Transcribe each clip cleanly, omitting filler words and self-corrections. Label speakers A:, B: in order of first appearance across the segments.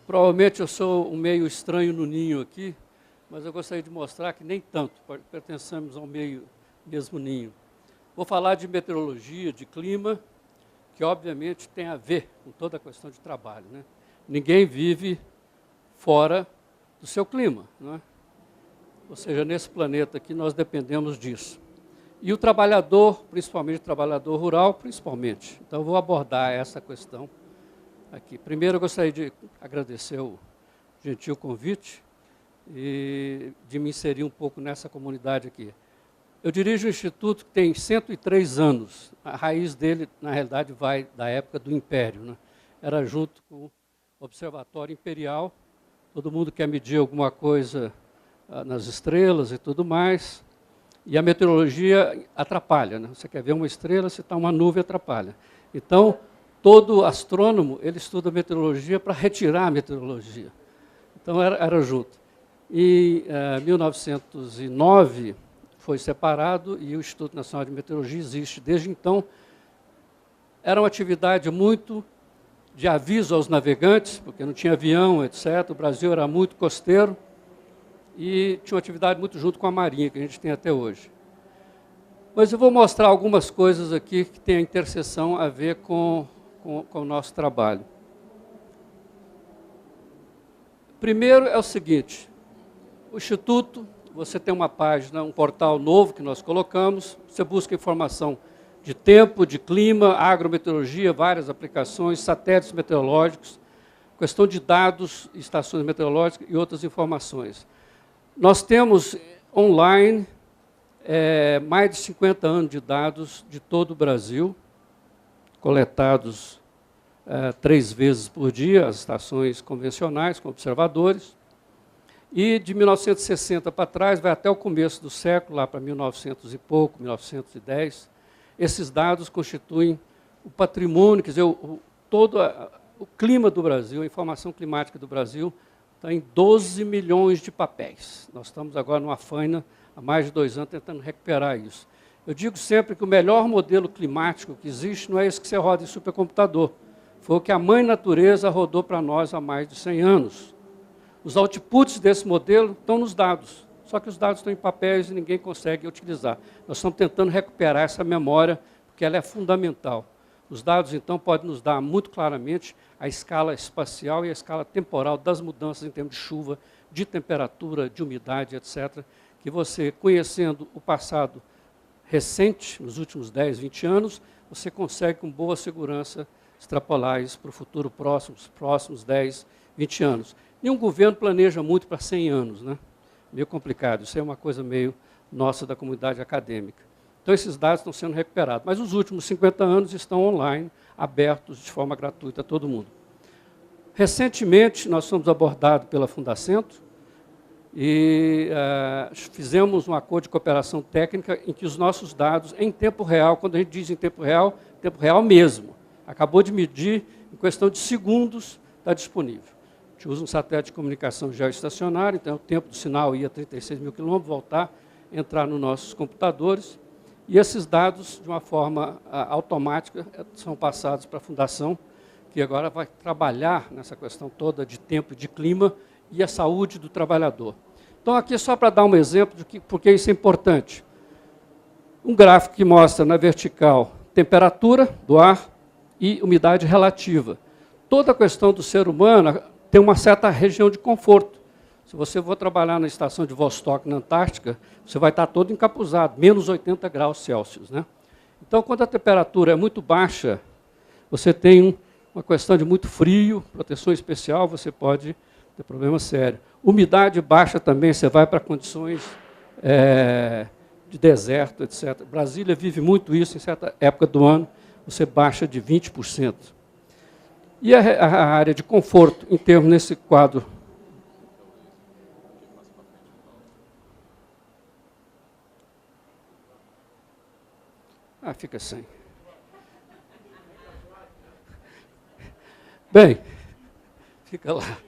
A: Provavelmente eu sou um meio estranho no ninho aqui, mas eu gostaria de mostrar que nem tanto, pertencemos ao mesmo ninho. Vou falar de meteorologia, de clima, que obviamente tem a ver com toda a questão de trabalho, né? Ninguém vive fora do seu clima, né? Ou seja, nesse planeta aqui nós dependemos disso. E o trabalhador, principalmente o trabalhador rural, principalmente. Então eu vou abordar essa questão aqui. Primeiro eu gostaria de agradecer o gentil convite e de me inserir um pouco nessa comunidade aqui. Eu dirijo um instituto que tem 103 anos. A raiz dele, na realidade, vai da época do Império, né? Era junto com o Observatório Imperial. Todo mundo quer medir alguma coisa nas estrelas e tudo mais. E a meteorologia atrapalha, né? Você quer ver uma estrela, se está uma nuvem, atrapalha. Então, todo astrônomo, ele estuda meteorologia para retirar a meteorologia. Então, era junto. Em 1909, foi separado e o Instituto Nacional de Meteorologia existe. Desde então, era uma atividade muito de aviso aos navegantes, porque não tinha avião, etc. O Brasil era muito costeiro e tinha uma atividade muito junto com a Marinha, que a gente tem até hoje. Mas eu vou mostrar algumas coisas aqui que têm a interseção a ver com o nosso trabalho. Primeiro é o seguinte, o Instituto, você tem uma página, um portal novo que nós colocamos, você busca informação de tempo, de clima, agrometeorologia, várias aplicações, satélites meteorológicos, questão de dados, estações meteorológicas e outras informações. Nós temos online mais de 50 anos de dados de todo o Brasil, coletados 3 vezes por dia, as estações convencionais, com observadores. E de 1960 para trás, vai até o começo do século, lá para 1900 e pouco, 1910, esses dados constituem o patrimônio, quer dizer, todo o clima do Brasil, a informação climática do Brasil, está em 12 milhões de papéis. Nós estamos agora numa faina, há mais de 2 anos, tentando recuperar isso. Eu digo sempre que o melhor modelo climático que existe não é esse que você roda em supercomputador. Foi o que a mãe natureza rodou para nós há mais de 100 anos. Os outputs desse modelo estão nos dados, só que os dados estão em papéis e ninguém consegue utilizar. Nós estamos tentando recuperar essa memória, porque ela é fundamental. Os dados, então, podem nos dar muito claramente a escala espacial e a escala temporal das mudanças em termos de chuva, de temperatura, de umidade, etc., que você, conhecendo o passado recente, nos últimos 10, 20 anos, você consegue, com boa segurança, extrapolar isso para o futuro próximo, os próximos 10, 20 anos. Nenhum governo planeja muito para 100 anos, né? Meio complicado, isso é uma coisa meio nossa da comunidade acadêmica. Então, esses dados estão sendo recuperados, mas os últimos 50 anos estão online, abertos de forma gratuita a todo mundo. Recentemente, nós fomos abordados pela Fundacentro e fizemos um acordo de cooperação técnica em que os nossos dados, em tempo real, quando a gente diz em tempo real mesmo, acabou de medir, em questão de segundos, está disponível. A gente usa um satélite de comunicação geoestacionário, então o tempo do sinal ia a 36 mil quilômetros, voltar, entrar nos nossos computadores, e esses dados, de uma forma automática, são passados para a Fundação, que agora vai trabalhar nessa questão toda de tempo e de clima e a saúde do trabalhador. Então, aqui só para dar um exemplo de por que isso é importante. Um gráfico que mostra na vertical temperatura do ar e umidade relativa. Toda a questão do ser humano tem uma certa região de conforto. Se você for trabalhar na estação de Vostok, na Antártica, você vai estar todo encapuzado, menos 80 graus Celsius, né? Então, quando a temperatura é muito baixa, você tem uma questão de muito frio, proteção especial, você pode ter problema sério. Umidade baixa também, você vai para condições de deserto, etc. Brasília vive muito isso, em certa época do ano, você baixa de 20%. E a área de conforto, em termos nesse quadro. Fica sem. Bem, fica lá.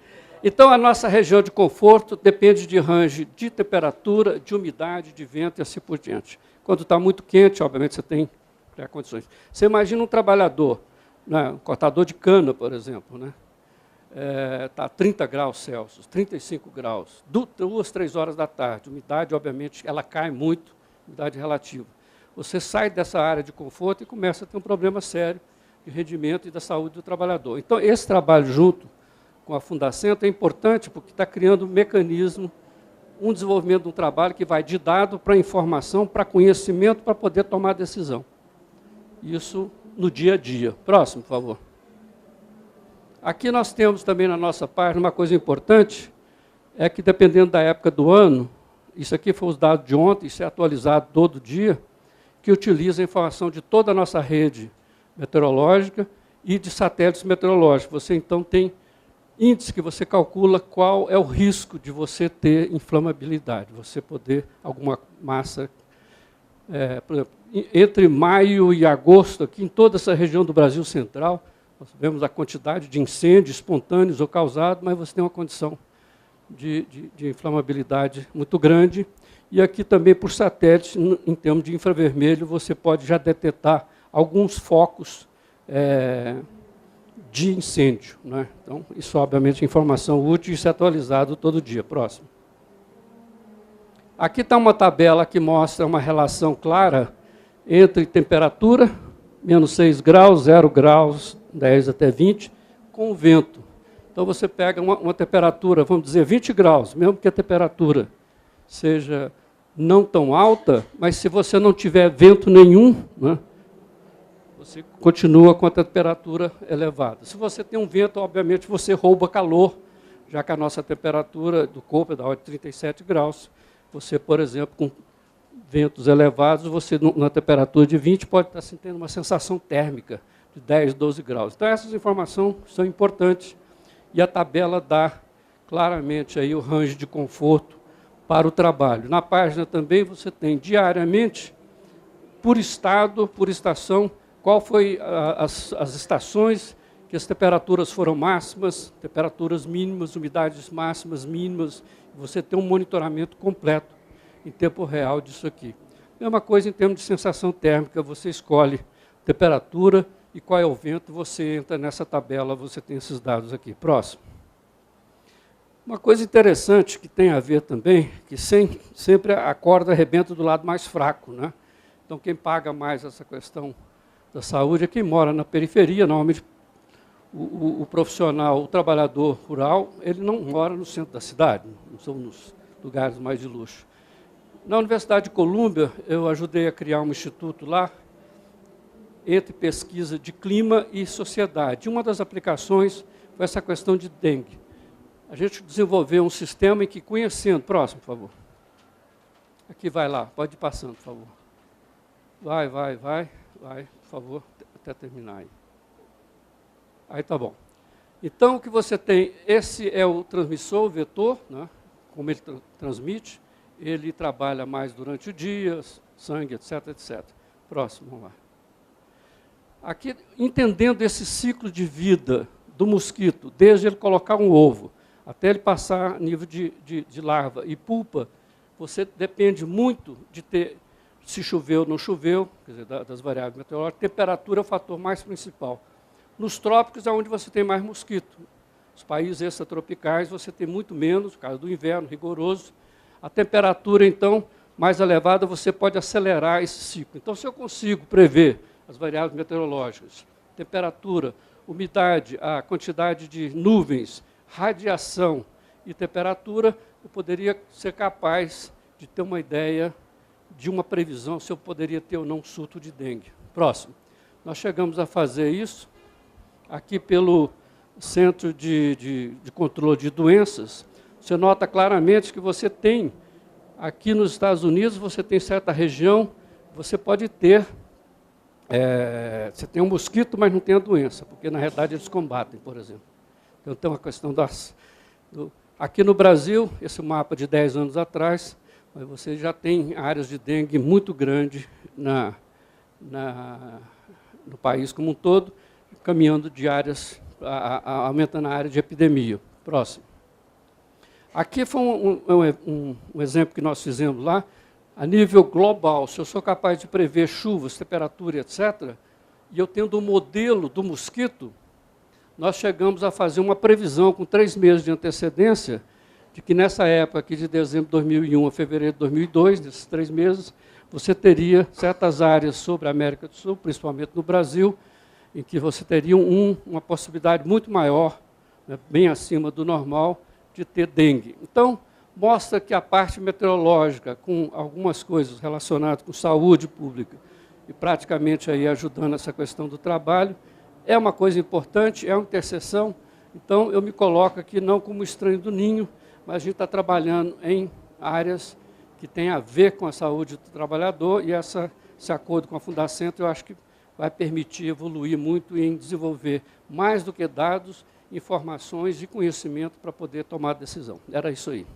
A: Então, a nossa região de conforto depende de range de temperatura, de umidade, de vento e assim por diante. Quando está muito quente, obviamente, você tem condições. Você imagina um trabalhador, né, um cortador de cana, por exemplo, né? está 30 graus Celsius, 35 graus, 2, 3 horas da tarde. Umidade, obviamente, ela cai muito, umidade relativa. Você sai dessa área de conforto e começa a ter um problema sério de rendimento e da saúde do trabalhador. Então, esse trabalho junto com a Fundacentro é importante porque está criando um mecanismo, um desenvolvimento de um trabalho que vai de dado para informação, para conhecimento, para poder tomar decisão. Isso no dia a dia. Próximo, por favor. Aqui nós temos também na nossa página uma coisa importante, é que dependendo da época do ano, isso aqui foi os dados de ontem, isso é atualizado todo dia, que utiliza a informação de toda a nossa rede meteorológica e de satélites meteorológicos. Você, então, tem índice que você calcula qual é o risco de você ter inflamabilidade, você poder, alguma massa, por exemplo, entre maio e agosto, aqui em toda essa região do Brasil Central, nós vemos a quantidade de incêndios espontâneos ou causados, mas você tem uma condição de inflamabilidade muito grande. E aqui também, por satélite, em termos de infravermelho, você pode já detectar alguns focos de incêndio, né? Então, isso, obviamente, é informação útil e isso é atualizado todo dia. Próximo. Aqui está uma tabela que mostra uma relação clara entre temperatura, menos 6 graus, 0 graus, 10 até 20, com o vento. Então, você pega uma temperatura, vamos dizer, 20 graus, mesmo que a temperatura seja não tão alta, mas se você não tiver vento nenhum, né, você continua com a temperatura elevada. Se você tem um vento, obviamente, você rouba calor, já que a nossa temperatura do corpo é da ordem de 37 graus. Você, por exemplo, com ventos elevados, você, na temperatura de 20, pode estar sentindo uma sensação térmica de 10, 12 graus. Então, essas informações são importantes e a tabela dá claramente aí o range de conforto para o trabalho. Na página também você tem diariamente, por estado, por estação, qual foi as estações que as temperaturas foram máximas, temperaturas mínimas, umidades máximas, mínimas. Você tem um monitoramento completo em tempo real disso aqui. Mesma coisa em termos de sensação térmica, você escolhe temperatura e qual é o vento, você entra nessa tabela, você tem esses dados aqui. Próximo. Uma coisa interessante que tem a ver também, que sempre a corda arrebenta do lado mais fraco, né? Então, quem paga mais essa questão da saúde é quem mora na periferia. Normalmente, o profissional, o trabalhador rural, ele não mora no centro da cidade, não são nos lugares mais de luxo. Na Universidade de Colômbia, eu ajudei a criar um instituto lá, entre pesquisa de clima e sociedade. Uma das aplicações foi essa questão de dengue. A gente desenvolveu um sistema em que, conhecendo... Próximo, por favor. Aqui, vai lá, pode ir passando, por favor. Vai, por favor, até terminar aí. Aí tá bom. Então, o que você tem, esse é o transmissor, o vetor, né? Como ele transmite, ele trabalha mais durante o dia, sangue, etc, etc. Próximo, vamos lá. Aqui, entendendo esse ciclo de vida do mosquito, desde ele colocar um ovo, até ele passar nível de larva e pupa, você depende muito de ter, se choveu ou não choveu, quer dizer, das variáveis meteorológicas. Temperatura é o fator mais principal. Nos trópicos é onde você tem mais mosquito. Os países extratropicais você tem muito menos, por causa do inverno rigoroso. A temperatura, então, mais elevada, você pode acelerar esse ciclo. Então, se eu consigo prever as variáveis meteorológicas, temperatura, umidade, a quantidade de nuvens, radiação e temperatura, eu poderia ser capaz de ter uma ideia de uma previsão se eu poderia ter ou não um surto de dengue. Próximo. Nós chegamos a fazer isso aqui pelo Centro de Controle de Doenças. Você nota claramente que você tem, aqui nos Estados Unidos, você tem certa região, você pode ter, você tem um mosquito, mas não tem a doença, porque, na realidade, eles combatem, por exemplo. Então, tem uma questão aqui no Brasil, esse mapa de 10 anos atrás, você já tem áreas de dengue muito grandes no país como um todo, caminhando de áreas, aumentando a área de epidemia. Próximo. Aqui foi um exemplo que nós fizemos lá, a nível global. Se eu sou capaz de prever chuvas, temperatura, etc., e eu tendo um modelo do mosquito, nós chegamos a fazer uma previsão com 3 meses de antecedência, de que nessa época aqui de dezembro de 2001 a fevereiro de 2002, nesses 3 meses, você teria certas áreas sobre a América do Sul, principalmente no Brasil, em que você teria uma possibilidade muito maior, né, bem acima do normal, de ter dengue. Então, mostra que a parte meteorológica, com algumas coisas relacionadas com saúde pública, e praticamente aí ajudando essa questão do trabalho, é uma coisa importante, é uma interseção. Então, eu me coloco aqui não como estranho do ninho, mas a gente está trabalhando em áreas que têm a ver com a saúde do trabalhador, e esse acordo com a Fundacentro, eu acho que vai permitir evoluir muito em desenvolver mais do que dados, informações e conhecimento para poder tomar decisão. Era isso aí.